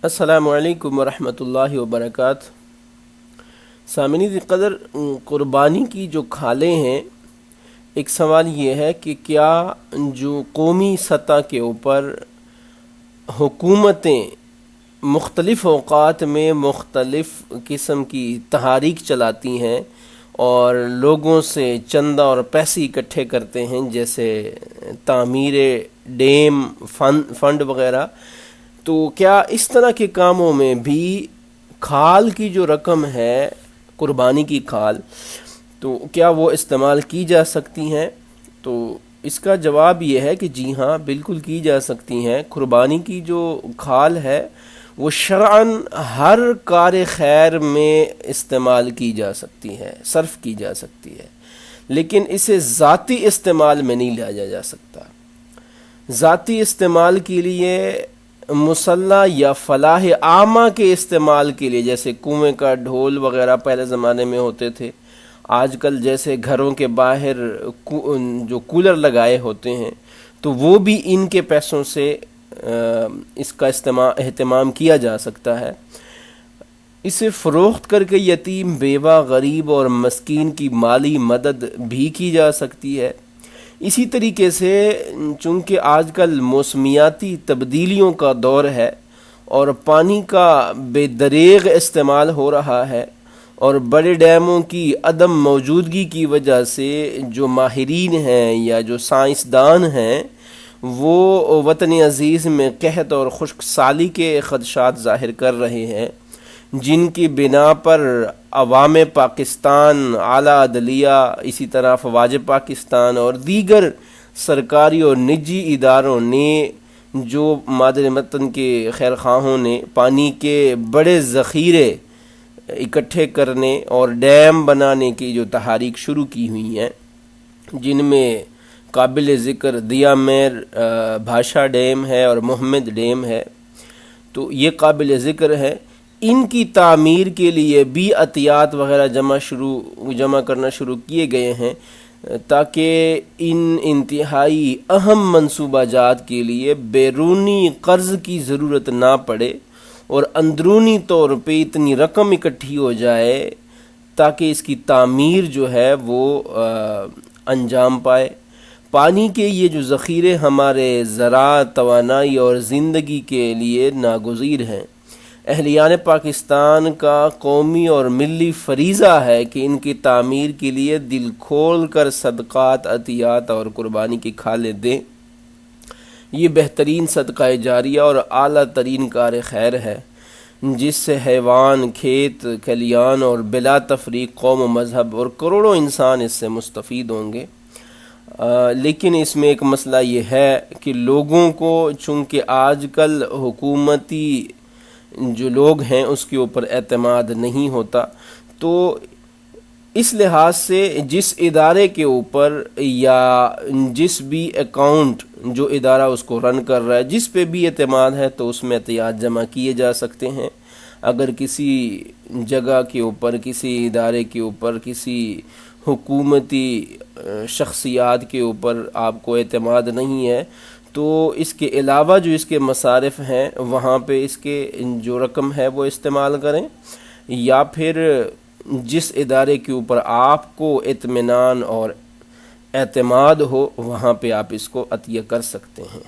السلام علیکم ورحمۃ اللہ وبرکاتہ۔ سامعین قدر، قربانی کی جو کھالیں ہیں، ایک سوال یہ ہے کہ کیا جو قومی سطح کے اوپر حکومتیں مختلف اوقات میں مختلف قسم کی تحاریک چلاتی ہیں اور لوگوں سے چندہ اور پیسے اکٹھے کرتے ہیں، جیسے تعمیر ڈیم، فنڈ وغیرہ، تو کیا اس طرح کے کاموں میں بھی کھال کی جو رقم ہے، قربانی کی کھال، تو کیا وہ استعمال کی جا سکتی ہیں؟ تو اس کا جواب یہ ہے کہ جی ہاں، بالکل کی جا سکتی ہیں۔ قربانی کی جو کھال ہے وہ شرعاً ہر کار خیر میں استعمال کی جا سکتی ہے، صرف کی جا سکتی ہے، لیکن اسے ذاتی استعمال میں نہیں لایا جا سکتا۔ ذاتی استعمال کے لیے مسلح یا فلاح عامہ کے استعمال کے لیے، جیسے کنویں کا ڈھول وغیرہ پہلے زمانے میں ہوتے تھے، آج کل جیسے گھروں کے باہر جو کولر لگائے ہوتے ہیں، تو وہ بھی ان کے پیسوں سے اس کا اہتمام کیا جا سکتا ہے۔ اسے فروخت کر کے یتیم، بیوہ، غریب اور مسکین کی مالی مدد بھی کی جا سکتی ہے۔ اسی طریقے سے چونکہ آج کل موسمیاتی تبدیلیوں کا دور ہے اور پانی کا بے دریغ استعمال ہو رہا ہے، اور بڑے ڈیموں کی عدم موجودگی کی وجہ سے جو ماہرین ہیں یا جو سائنسدان ہیں وہ وطن عزیز میں قحط اور خشک سالی کے خدشات ظاہر کر رہے ہیں، جن کی بنا پر عوام پاکستان، اعلیٰ عدلیہ، اسی طرح فواج پاکستان اور دیگر سرکاری اور نجی اداروں نے، جو مادر وطن کے خیر خواہوں نے پانی کے بڑے ذخیرے اکٹھے کرنے اور ڈیم بنانے کی جو تحاریک شروع کی ہوئی ہیں، جن میں قابل ذکر دیا میر بھاشا ڈیم ہے اور محمد ڈیم ہے، تو یہ قابل ذکر ہے۔ ان کی تعمیر کے لیے بھی عطیات وغیرہ جمع کرنا شروع کیے گئے ہیں، تاکہ ان انتہائی اہم منصوبہ جات کے لیے بیرونی قرض کی ضرورت نہ پڑے اور اندرونی طور پہ اتنی رقم اکٹھی ہو جائے تاکہ اس کی تعمیر جو ہے وہ انجام پائے۔ پانی کے یہ جو ذخیرے ہمارے زراعت، توانائی اور زندگی کے لیے ناگزیر ہیں۔ اہلیان پاکستان کا قومی اور ملی فریضہ ہے کہ ان کی تعمیر کے لیے دل کھول کر صدقات، عطیات اور قربانی کی کھالیں دیں۔ یہ بہترین صدقہ جاریہ اور اعلیٰ ترین کار خیر ہے، جس سے حیوان، کھیت کھلیان اور بلا تفریق قوم و مذہب اور کروڑوں انسان اس سے مستفید ہوں گے۔ لیکن اس میں ایک مسئلہ یہ ہے کہ لوگوں کو چونکہ آج کل حکومتی جو لوگ ہیں اس کے اوپر اعتماد نہیں ہوتا، تو اس لحاظ سے جس ادارے کے اوپر یا جس بھی اکاؤنٹ جو ادارہ اس کو رن کر رہا ہے، جس پہ بھی اعتماد ہے، تو اس میں عطیات جمع کیے جا سکتے ہیں۔ اگر کسی جگہ کے اوپر، کسی ادارے کے اوپر، کسی حکومتی شخصیات کے اوپر آپ کو اعتماد نہیں ہے، تو اس کے علاوہ جو اس کے مصارف ہیں وہاں پہ اس کے جو رقم ہے وہ استعمال کریں، یا پھر جس ادارے کے اوپر آپ کو اطمینان اور اعتماد ہو وہاں پہ آپ اس کو عطیہ کر سکتے ہیں۔